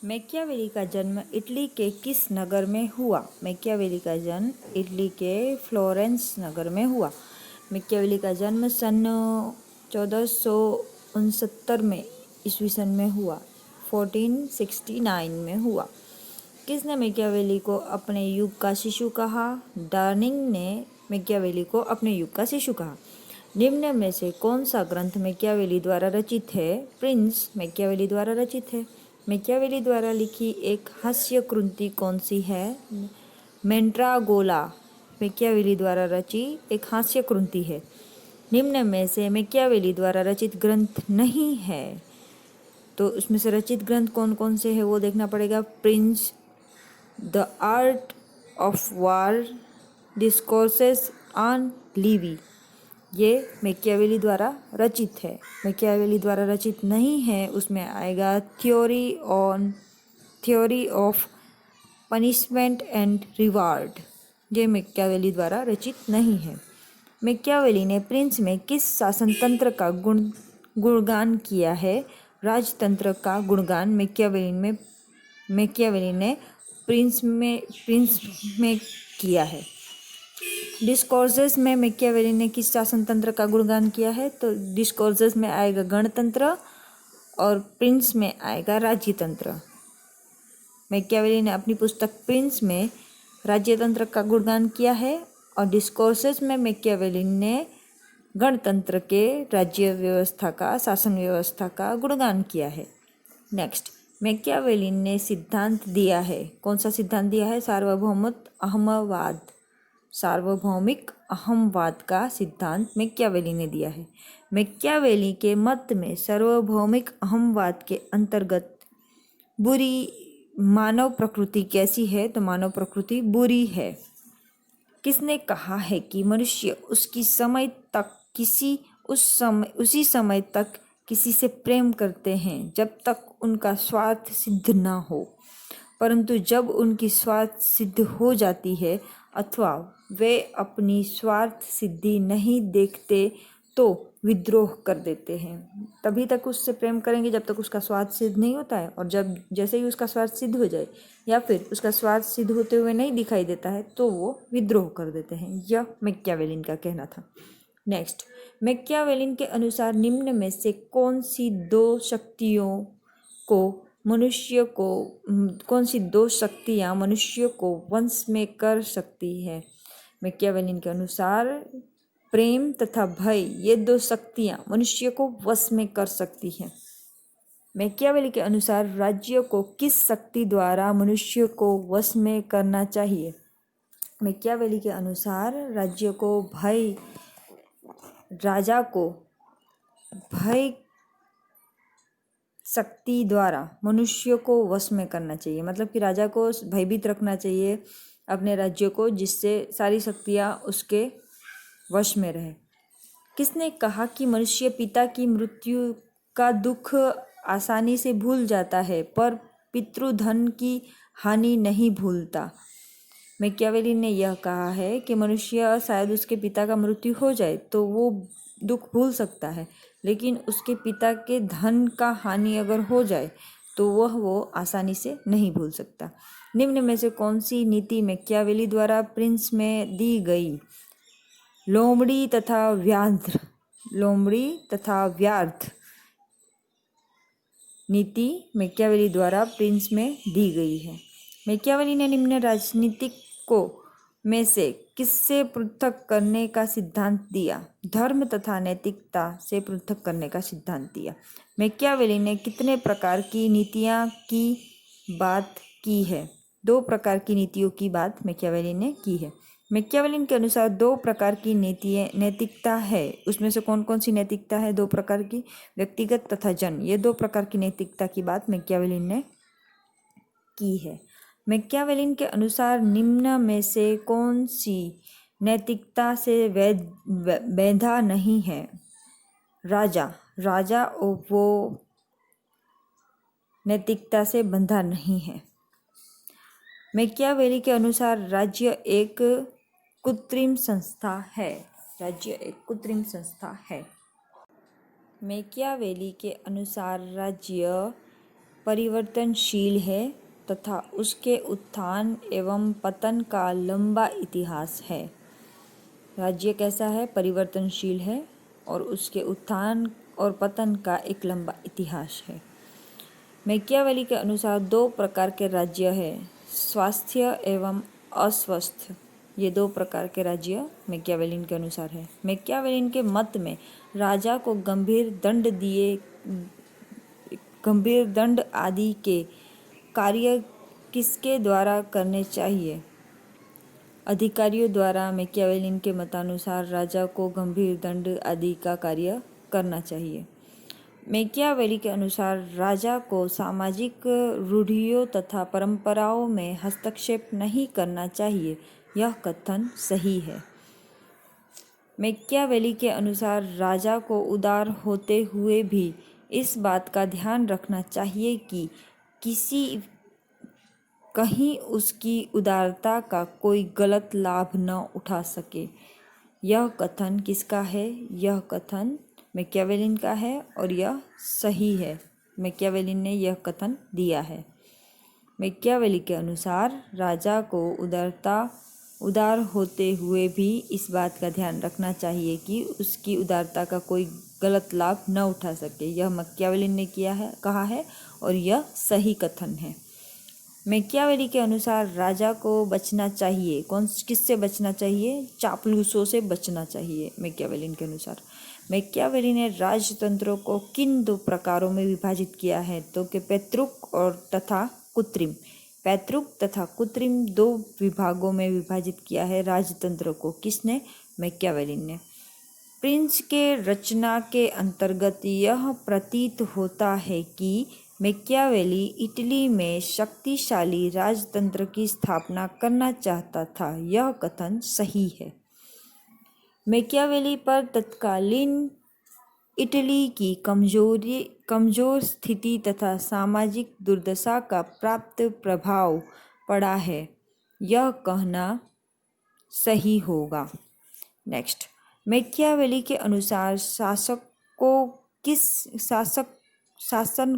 Machiavelli का जन्म Italy के किस नगर में हुआ? मैकियावेली का जन्म इटली के फ्लोरेंस नगर में हुआ। मैकियावेली का जन्म सन 1469 में ईस्वी सन में हुआ, 1469 में हुआ। किसने मैकियावेली को अपने युग का शिशु कहा? डार्निंग ने मैकियावेली को अपने युग का शिशु कहा। निम्न में से कौन सा ग्रंथ मैकियावेली द्वारा रचित है? प्रिंस मैकियावेली द्वारा रचित है। मैकियावेली द्वारा लिखी एक हास्य कृति कौन सी है? मैंड्रागोला मैकियावेली द्वारा रची एक हास्य कृति है। निम्न में से मैकियावेली द्वारा रचित ग्रंथ नहीं है, तो उसमें से रचित ग्रंथ कौन कौन से है वो देखना पड़ेगा। Prince, the art of war, discourses on Levi, ये मैकियावेली द्वारा रचित है। मैकियावेली द्वारा रचित नहीं है, उसमें आएगा theory of punishment and reward, ये मैकियावेली द्वारा रचित नहीं है। मैकियावेली ने प्रिंस में किस शासन तंत्र का गुणगान किया है? राजतंत्र का गुणगान मैकियावेली ने प्रिंस में किया है। डिस्कोर्सेस में मैकियावेली ने किस शासन तंत्र का गुणगान किया है? तो डिस्कोर्सेस में आएगा गणतंत्र और प्रिंस में आएगा राज्यतंत्र। मैकियावेली ने अपनी पुस्तक प्रिंस में राज्यतंत्र का गुणगान किया है और डिस्कोर्सेस में मैकियावेली ने गणतंत्र के राज्य व्यवस्था का, शासन व्यवस्था का गुणगान किया है। नेक्स्ट, मैकियावेली ने सिद्धांत दिया है, कौन सा सिद्धांत दिया है? सार्वभौमिक अहमवाद का सिद्धांत मैकियावेली ने दिया है। मैकियावेली के मत में सार्वभौमिक अहमवाद के अंतर्गत बुरी मानव प्रकृति कैसी है? तो मानव प्रकृति बुरी है। किसने कहा है कि मनुष्य उसी समय तक किसी से प्रेम करते हैं जब तक उनका स्वार्थ सिद्ध ना हो, परंतु जब उनकी स्वार्थ सिद्ध हो जाती है अथवा वे अपनी स्वार्थ सिद्धि नहीं देखते तो विद्रोह कर देते हैं। तभी तक उससे प्रेम करेंगे जब तक उसका स्वार्थ सिद्ध नहीं होता है, और जब जैसे ही उसका स्वार्थ सिद्ध हो जाए या फिर उसका स्वार्थ सिद्ध होते हुए नहीं दिखाई देता है तो वो विद्रोह कर देते हैं। यह मैकियावेली का कहना था। नेक्स्ट, मैकियावेली के अनुसार निम्न में से कौन सी दो शक्तियां मनुष्य को वश में कर सकती है? मैकियावेली के अनुसार प्रेम तथा भय, ये दो शक्तियां मनुष्य को वश में कर सकती हैं। मैकियावेली के अनुसार राज्य को किस शक्ति द्वारा मनुष्य को वश में करना चाहिए? मैकियावेली के अनुसार राजा को भय शक्ति द्वारा मनुष्य को वश में करना चाहिए, मतलब कि राजा को भयभीत रखना चाहिए अपने राज्य को, जिससे सारी शक्तियाँ उसके वश में रहे। किसने कहा कि मनुष्य पिता की मृत्यु का दुख आसानी से भूल जाता है पर पितृधन की हानि नहीं भूलता? मैकियावेली ने यह कहा है कि मनुष्य शायद उसके पिता का मृत्यु हो जाए तो वो दुख भूल सकता है, लेकिन उसके पिता के धन का हानि अगर हो जाए तो वो आसानी से नहीं भूल सकता। निम्न में से कौन सी नीति मैकियावेली द्वारा प्रिंस में दी गई? लोमड़ी तथा व्यार्थ नीति मैकियावेली द्वारा प्रिंस में दी गई है। मैकियावेली ने निम्न राजनीतिकों में से किससे पृथक करने का सिद्धांत दिया? धर्म तथा नैतिकता से पृथक करने का सिद्धांत दिया। मैकियावेली ने कितने प्रकार की नीतियां की बात की है? 2 प्रकार की नीतियों की बात मैकियावेली ने की है। मैकियावेली के अनुसार 2 प्रकार की नैतिकता है, उसमें से कौन कौन सी नैतिकता है? 2 प्रकार की, व्यक्तिगत तथा जन, ये 2 प्रकार की नैतिकता की बात मैकियावेली ने की है। मैकियावेली के अनुसार निम्न में से कौन सी नैतिकता से बंधा नहीं है? राजा वो नैतिकता से बंधा नहीं है। मैकियावेली के अनुसार राज्य एक कृत्रिम संस्था है। मैकियावेली के अनुसार राज्य परिवर्तनशील है तथा उसके उत्थान एवं पतन का लंबा इतिहास है। राज्य कैसा है? परिवर्तनशील है और उसके उत्थान और पतन का एक लंबा इतिहास है। मैकियावेली के अनुसार दो प्रकार के राज्य है, स्वास्थ्य एवं अस्वस्थ। ये दो प्रकार के राज्य मैकियावेलिन के अनुसार है। मैकियावेलिन के मत में राजा को गंभीर दंड आदि के कार्य किसके द्वारा करने चाहिए? अधिकारियों द्वारा। मैकियावेलिन के मतानुसार राजा को गंभीर दंड आदि का कार्य करना चाहिए। मैकियावेली के अनुसार राजा को सामाजिक रूढ़ियों तथा परंपराओं में हस्तक्षेप नहीं करना चाहिए। यह कथन सही है। मैकियावेली के अनुसार राजा को उदार होते हुए भी इस बात का ध्यान रखना चाहिए कि कहीं उसकी उदारता का कोई गलत लाभ न उठा सके। यह कथन किसका है? यह कथन मैकियावेलिन का है और यह सही है। मैकियावेलिन ने यह कथन दिया है। मैकियावेली के अनुसार राजा को उदार होते हुए भी इस बात का ध्यान रखना चाहिए कि उसकी उदारता का कोई गलत लाभ न उठा सके। यह मैकियावेलिन ने कहा है और यह सही कथन है। मैकियावेली के अनुसार राजा को बचना चाहिए। किससे बचना चाहिए? चापलूसों से बचना चाहिए। मैकियावेलिन के अनुसार मैकियावेली ने राजतंत्रों को किन दो प्रकारों में विभाजित किया है? तो कि पैतृक और तथा कृत्रिम। पैतृक तथा कृत्रिम दो विभागों में विभाजित किया है राजतंत्र को। किसने? मैकियावेलिन ने। प्रिंस के रचना के अंतर्गत यह प्रतीत होता है कि मैकियावेली इटली में शक्तिशाली राजतंत्र की स्थापना करना चाहता था। यह कथन सही है। मैकियावेली पर तत्कालीन इटली की कमजोर स्थिति तथा सामाजिक दुर्दशा का प्राप्त प्रभाव पड़ा है, यह कहना सही होगा। नेक्स्ट, मैकियावेली के अनुसार शासन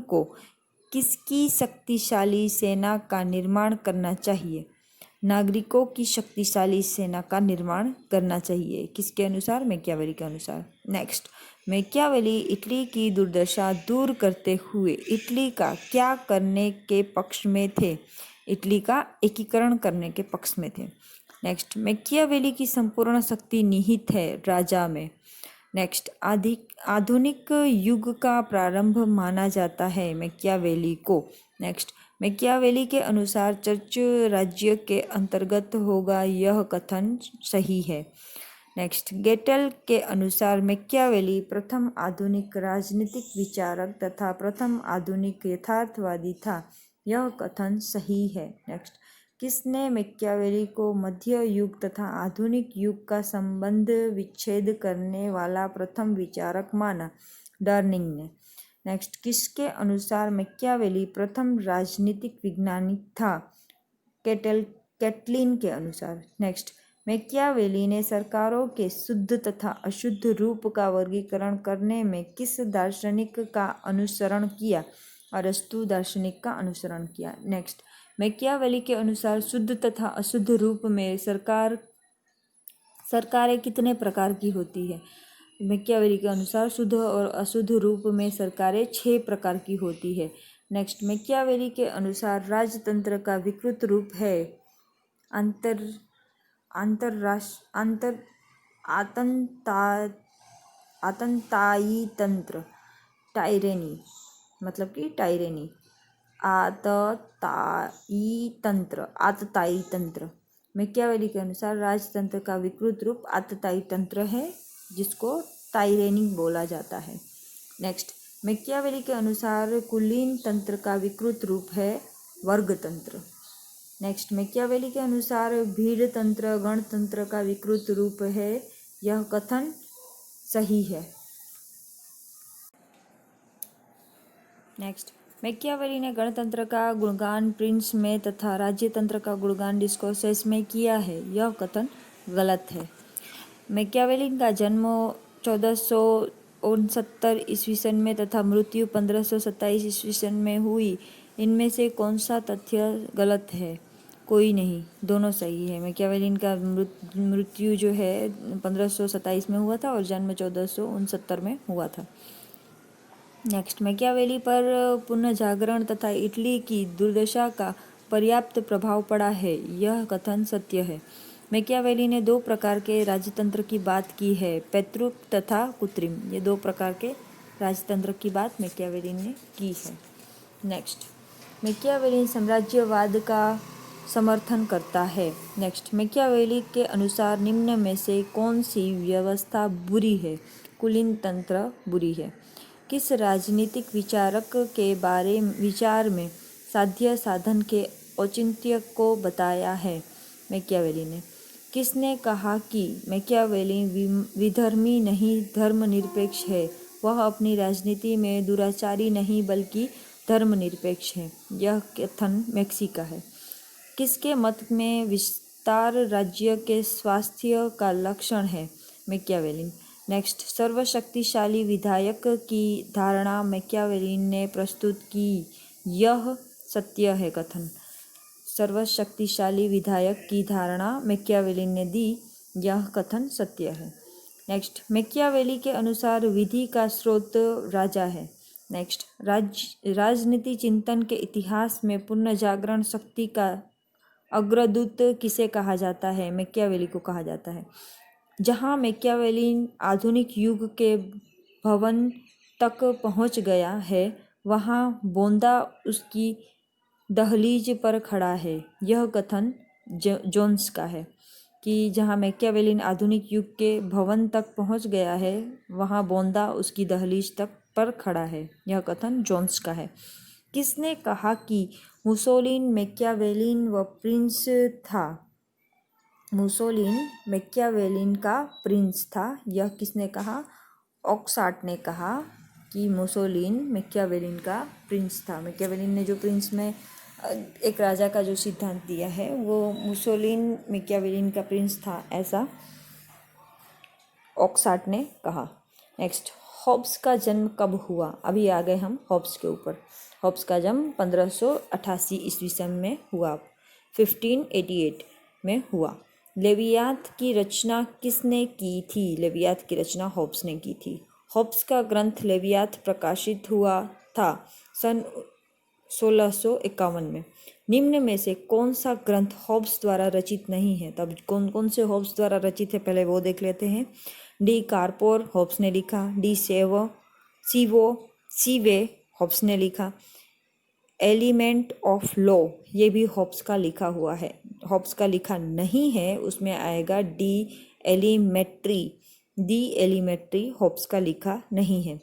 को किसकी शक्तिशाली सेना का निर्माण करना चाहिए? नागरिकों की शक्तिशाली सेना का निर्माण करना चाहिए। किसके अनुसार? मैकियावेली के अनुसार। नेक्स्ट, मैकियावेली इटली की दुर्दशा दूर करते हुए इटली का क्या करने के पक्ष में थे? इटली का एकीकरण करने के पक्ष में थे। नेक्स्ट, मैकियावेली की संपूर्ण शक्ति निहित है राजा में। नेक्स्ट, आधुनिक युग का प्रारंभ माना जाता है मैकियावेली को। नेक्स्ट, मैकियावेली के अनुसार चर्च राज्य के अंतर्गत होगा, यह कथन सही है। नेक्स्ट, गेटल के अनुसार मैकियावेली प्रथम आधुनिक राजनीतिक विचारक तथा प्रथम आधुनिक यथार्थवादी था, यह कथन सही है। नेक्स्ट, किसने मैकियावेली को मध्य युग तथा आधुनिक युग का संबंध विच्छेद करने वाला प्रथम विचारक माना? डर्निंग ने। नेक्स्ट, किसके अनुसार मैकियावेली प्रथम राजनीतिक वैज्ञानिक था? कैटलिन के अनुसार। नेक्स्ट, मैकियावेली ने सरकारों के शुद्ध तथा अशुद्ध रूप का वर्गीकरण करने में किस दार्शनिक का अनुसरण किया? अरस्तु दार्शनिक का अनुसरण किया। नेक्स्ट, मैकियावेली के अनुसार शुद्ध तथा अशुद्ध रूप में सरकारें कितने प्रकार की होती है? मैकियावेली के अनुसार शुद्ध और अशुद्ध रूप में सरकारें 6 प्रकार की होती है। नेक्स्ट, मैकियावेली के अनुसार राजतंत्र का विकृत रूप है आततायी तंत्र, टायरेनी, मतलब कि टायरेनी। आततायी तंत्र। मैकियावेली के अनुसार राजतंत्र का विकृत रूप आततायी तंत्र है, जिसको टायरेनी बोला जाता है। नेक्स्ट, मैकियावेली के अनुसार कुलीन तंत्र का विकृत रूप है वर्गतंत्र। नेक्स्ट, मैकियावेली के अनुसार भीड़ तंत्र गणतंत्र का विकृत रूप है, यह कथन सही है। नेक्स्ट, मैकियावेली ने गणतंत्र का गुणगान प्रिंस में तथा राज्यतंत्र का गुणगान डिस्कोर्सेस में किया है, यह कथन गलत है। मैकियावेली का जन्म 1569 ईस्वी सन में तथा मृत्यु 1527 ईस्वी सन में हुई, इनमें से कौन सा तथ्य गलत है? कोई नहीं, दोनों सही है। मैकियावेली का मृत्यु जो है 1527 में हुआ था और जन्म 1469 में हुआ था। नेक्स्ट, मैकियावेली पर पुनर्जागरण तथा इटली की दुर्दशा का पर्याप्त प्रभाव पड़ा है, यह कथन सत्य है। मैकियावेली ने दो प्रकार के राजतंत्र की बात की है, पैतृक तथा कृत्रिम। ये दो प्रकार के राजतंत्र की बात मैकियावेली ने की है। नेक्स्ट, मैकियावेली साम्राज्यवाद का समर्थन करता है। नेक्स्ट, मैकियावेली के अनुसार निम्न में से कौन सी व्यवस्था बुरी है? कुलीन तंत्र बुरी है। किस राजनीतिक विचारक के विचार में साध्य साधन के औचित्य को बताया है? मैकियावेली ने। किसने कहा कि मैकियावेली विधर्मी नहीं धर्मनिरपेक्ष है? वह अपनी राजनीति में दुराचारी नहीं बल्कि धर्मनिरपेक्ष है। यह कथन मैक्सी का है। किसके मत में विस्तार राज्य के स्वास्थ्य का लक्षण है? मैकियावेली। नेक्स्ट, सर्वशक्तिशाली विधायक की धारणा मैकियावेली ने प्रस्तुत की, यह सत्य है कथन। सर्वशक्तिशाली विधायक की धारणा मैकियावेली ने दी, यह कथन सत्य है। नेक्स्ट, मैकियावेली के अनुसार विधि का स्रोत राजा है। नेक्स्ट, राजनीति चिंतन के इतिहास में पुनर्जागरण शक्ति का अग्रदूत किसे कहा जाता है? मैकियावेली को कहा जाता है। जहाँ मैकियावेली आधुनिक युग के भवन तक पहुँच गया है, वहाँ बोंदा उसकी दहलीज पर खड़ा है। यह कथन जोन्स का है कि जहाँ मैकियावेली आधुनिक युग के भवन तक पहुँच गया है, वहाँ बोंदा उसकी दहलीज तक पर खड़ा है। यह कथन जोन्स का है। किसने कहा कि मुसोलिन मैकियावेलिन व प्रिंस था? मुसोलिन मैकियावेलिन का प्रिंस था। यह किसने कहा? ऑक्साट ने कहा कि मुसोलिन मैकियावेलिन का प्रिंस था। मैकियावेलिन ने जो प्रिंस में एक राजा का जो सिद्धांत दिया है, वो मुसोलिन मैकियावेलिन का प्रिंस था, ऐसा ऑक्साट ने कहा। नेक्स्ट, हॉब्स का जन्म कब हुआ? अभी आ गए हम हॉब्स के ऊपर। हॉब्स का जन्म 1588 ईस्वी सन में हुआ, 1588 में हुआ। लेवियात की रचना किसने की थी? लेवियात की रचना हॉब्स ने की थी। हॉब्स का ग्रंथ लेवियात प्रकाशित हुआ था सन 1651 में। निम्न में से कौन सा ग्रंथ हॉब्स द्वारा रचित नहीं है? तब कौन कौन से हॉब्स द्वारा रचित है, पहले वो देख लेते हैं। डी कार्पोर हॉब्स ने लिखा। डी सीवे हॉब्स ने लिखा। एलिमेंट ऑफ लॉ, ये भी हॉब्स का लिखा हुआ है। हॉब्स का लिखा नहीं है, उसमें आएगा डी एलिमेट्री हॉब्स का लिखा नहीं है।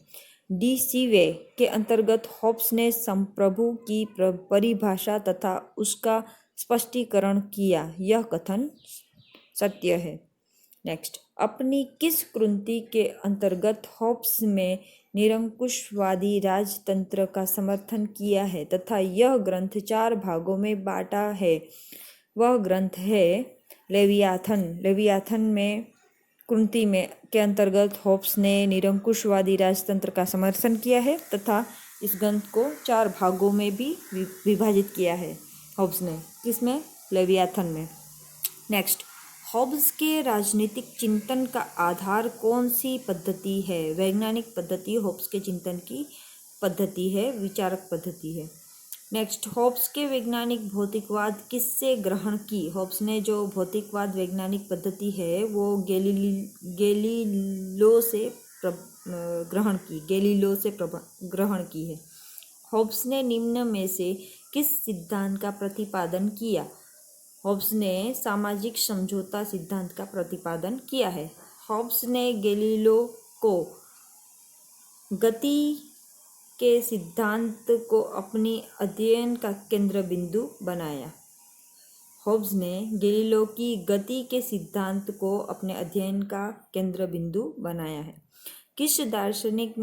डी सीवे के अंतर्गत हॉब्स ने संप्रभु की परिभाषा तथा उसका स्पष्टीकरण किया, यह कथन सत्य है। नेक्स्ट, अपनी किस कृति के अंतर्गत हॉब्स में निरंकुशवादी राजतंत्र का समर्थन किया है तथा यह ग्रंथ 4 भागों में बांटा है? वह ग्रंथ है लेवियाथन। लेवियाथन में कृति में के अंतर्गत हॉब्स ने निरंकुशवादी राजतंत्र का समर्थन किया है तथा इस ग्रंथ को 4 भागों में भी विभाजित किया है हॉब्स ने। किसमें? लेवियाथन में। नेक्स्ट, हॉब्स के राजनीतिक चिंतन का आधार कौन सी पद्धति है? वैज्ञानिक पद्धति हॉब्स के चिंतन की पद्धति है, विचारक पद्धति है। नेक्स्ट, हॉब्स के वैज्ञानिक भौतिकवाद किससे ग्रहण की? हॉब्स ने जो भौतिकवाद वैज्ञानिक पद्धति है वो गैलीलो से ग्रहण की है। हॉब्स ने निम्न में से किस सिद्धांत का प्रतिपादन किया? हॉब्स ने सामाजिक समझौता सिद्धांत का प्रतिपादन किया है। हॉब्स ने गैलीलो को गति के सिद्धांत को अपनी अध्ययन का केंद्र बिंदु बनाया। हॉब्स ने गैलीलो की गति के सिद्धांत को अपने अध्ययन का केंद्र बिंदु बनाया है। किस दार्शनिक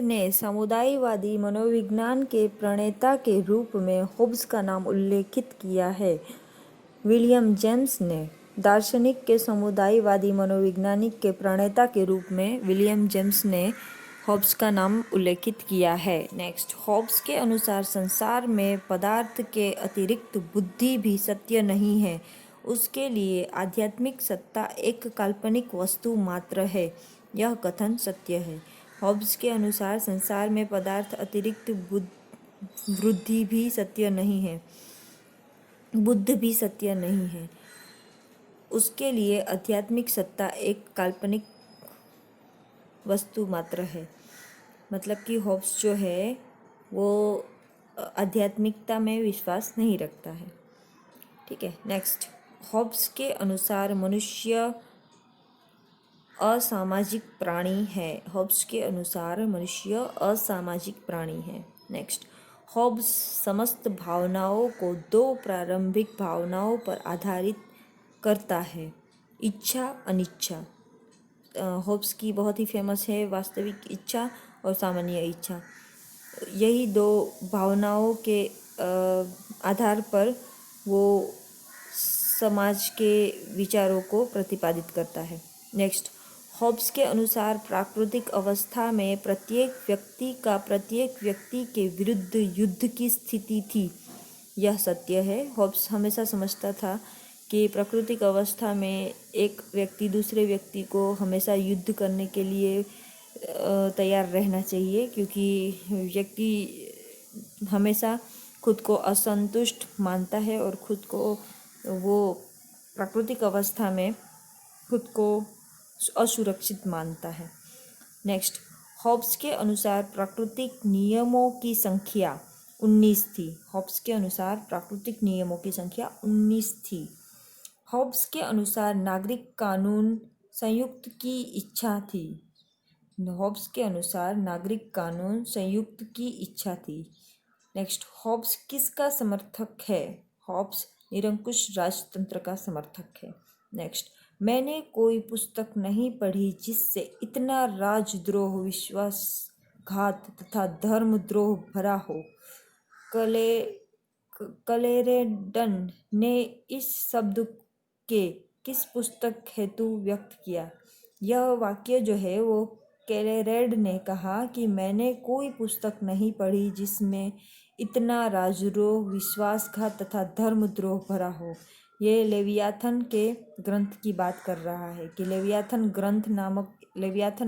ने समुदायवादी मनोविज्ञान के प्रणेता के रूप में हॉब्स का नाम उल्लेखित किया है? विलियम जेम्स ने। दार्शनिक के समुदायवादी मनोवैज्ञानिक के प्रणेता के रूप में विलियम जेम्स ने हॉब्स का नाम उल्लेखित किया है। नेक्स्ट, हॉब्स के अनुसार संसार में पदार्थ के अतिरिक्त बुद्धि भी सत्य नहीं है। उसके लिए आध्यात्मिक सत्ता एक काल्पनिक वस्तु मात्र है। यह कथन सत्य है। हॉब्स के अनुसार संसार में पदार्थ अतिरिक्त बुद्धि भी सत्य नहीं है, बुद्ध भी सत्य नहीं है। उसके लिए आध्यात्मिक सत्ता एक काल्पनिक वस्तु मात्र है। मतलब कि हॉब्स जो है वो आध्यात्मिकता में विश्वास नहीं रखता है। ठीक है। नेक्स्ट, हॉब्स के अनुसार मनुष्य असामाजिक प्राणी है। हॉब्स के अनुसार मनुष्य असामाजिक प्राणी है। नेक्स्ट, हॉब्स समस्त भावनाओं को दो प्रारंभिक भावनाओं पर आधारित करता है, इच्छा अनिच्छा। हॉब्स की बहुत ही फेमस है वास्तविक इच्छा और सामान्य इच्छा। यही दो भावनाओं के आधार पर वो समाज के विचारों को प्रतिपादित करता है। नेक्स्ट, हॉब्स के अनुसार प्राकृतिक अवस्था में प्रत्येक व्यक्ति का प्रत्येक व्यक्ति के विरुद्ध युद्ध की स्थिति थी। यह सत्य है। हॉब्स हमेशा समझता था कि प्राकृतिक अवस्था में एक व्यक्ति दूसरे व्यक्ति को हमेशा युद्ध करने के लिए तैयार रहना चाहिए, क्योंकि व्यक्ति हमेशा खुद को असंतुष्ट मानता है और खुद को वो प्राकृतिक अवस्था में खुद को असुरक्षित मानता है। नेक्स्ट, हॉब्स के अनुसार प्राकृतिक नियमों की संख्या 19 थी। हॉब्स के अनुसार प्राकृतिक नियमों की संख्या 19 थी। हॉब्स के अनुसार नागरिक कानून संयुक्त की इच्छा थी। हॉब्स के अनुसार नागरिक कानून संयुक्त की इच्छा थी। नेक्स्ट, हॉब्स किसका समर्थक है? हॉब्स निरंकुश राजतंत्र का समर्थक है। नेक्स्ट, मैंने कोई पुस्तक नहीं पढ़ी जिससे इतना राजद्रोह, विश्वासघात तथा धर्मद्रोह भरा हो। क्लेरेडन ने इस शब्द के किस पुस्तक हेतु व्यक्त किया? यह वाक्य जो है वो क्लेरेड ने कहा कि मैंने कोई पुस्तक नहीं पढ़ी जिसमें इतना राजद्रोह, विश्वासघात तथा धर्मद्रोह भरा हो। ये लेवियाथन के ग्रंथ की बात कर रहा है कि लेवियाथन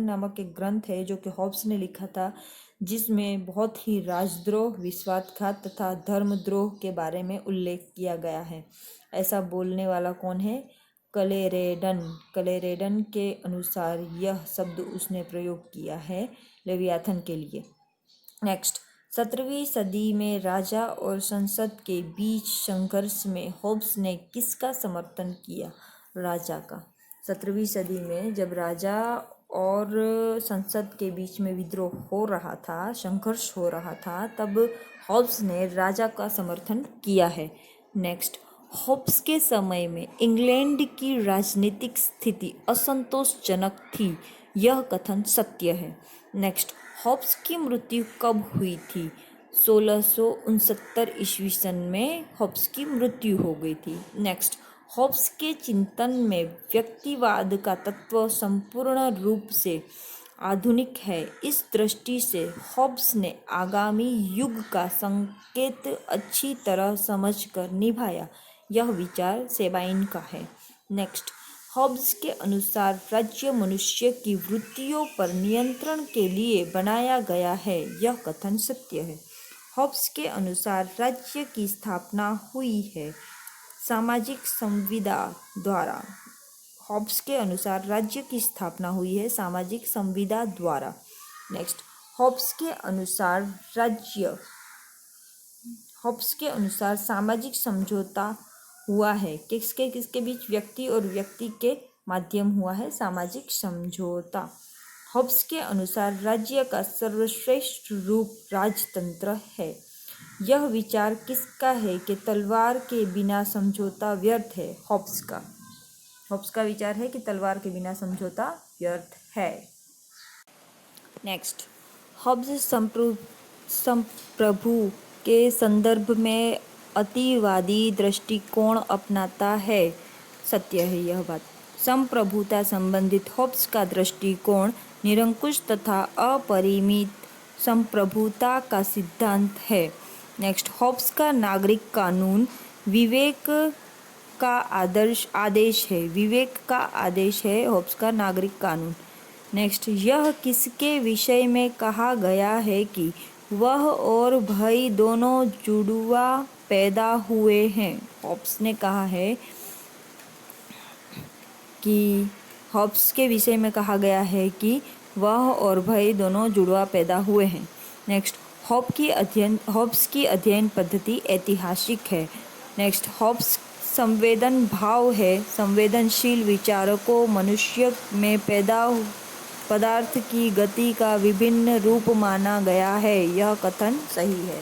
नामक एक ग्रंथ है जो कि हॉब्स ने लिखा था, जिसमें बहुत ही राजद्रोह, विश्वासघात तथा धर्मद्रोह के बारे में उल्लेख किया गया है। ऐसा बोलने वाला कौन है? क्लेरेडन। क्लेरेडन के अनुसार यह शब्द उसने प्रयोग किया है लेवियाथन के लिए। नेक्स्ट, 17वीं सदी में राजा और संसद के बीच संघर्ष में हॉब्स ने किसका समर्थन किया? राजा का। 17वीं सदी में जब राजा और संसद के बीच में विद्रोह हो रहा था, संघर्ष हो रहा था, तब हॉब्स ने राजा का समर्थन किया है। नेक्स्ट, हॉब्स के समय में इंग्लैंड की राजनीतिक स्थिति असंतोषजनक थी। यह कथन सत्य है। नेक्स्ट, हॉब्स की मृत्यु कब हुई थी? 1669 ईस्वी में हॉब्स की मृत्यु हो गई थी। नेक्स्ट, हॉब्स के चिंतन में व्यक्तिवाद का तत्व संपूर्ण रूप से आधुनिक है। इस दृष्टि से हॉब्स ने आगामी युग का संकेत अच्छी तरह समझकर निभाया। यह विचार सेबाइन का है। नेक्स्ट, हॉब्स के अनुसार राज्य मनुष्य की वृत्तियों पर नियंत्रण के लिए बनाया गया है। यह कथन सत्य है। हॉब्स के अनुसार राज्य की स्थापना हुई है सामाजिक संविदा द्वारा। हॉब्स के अनुसार राज्य की स्थापना हुई है सामाजिक संविदा द्वारा। नेक्स्ट, हॉब्स के अनुसार सामाजिक समझौता हुआ है। किसके बीच? व्यक्ति और व्यक्ति के माध्यम हुआ है सामाजिक समझौता। हॉब्स के अनुसार राज्य का सर्वश्रेष्ठ रूप राजतंत्र है। यह विचार किसका है कि तलवार के बिना समझौता व्यर्थ है? हॉब्स का विचार है कि तलवार के बिना समझौता व्यर्थ है। नेक्स्ट, हॉब्स संप्रभु के संदर्भ में अतिवादी दृष्टिकोण अपनाता है। सत्य है यह बात। संप्रभुता संबंधित हॉब्स का दृष्टिकोण निरंकुश तथा अपरिमित संप्रभुता का सिद्धांत है। नेक्स्ट, हॉब्स का नागरिक कानून विवेक का आदेश है। विवेक का आदेश है हॉब्स का नागरिक कानून। नेक्स्ट, यह किसके विषय में कहा गया है कि वह और भय दोनों जुड़वा पैदा हुए हैं। हॉब्स ने कहा है कि हॉब्स के विषय में कहा गया है कि वह और भय दोनों जुड़वा पैदा हुए हैं। नेक्स्ट, हॉब्स की अध्ययन पद्धति ऐतिहासिक है। नेक्स्ट, हॉब्स संवेदन भाव है। संवेदनशील विचारकों मनुष्य में पैदा पदार्थ की गति का विभिन्न रूप माना गया है। यह कथन सही है।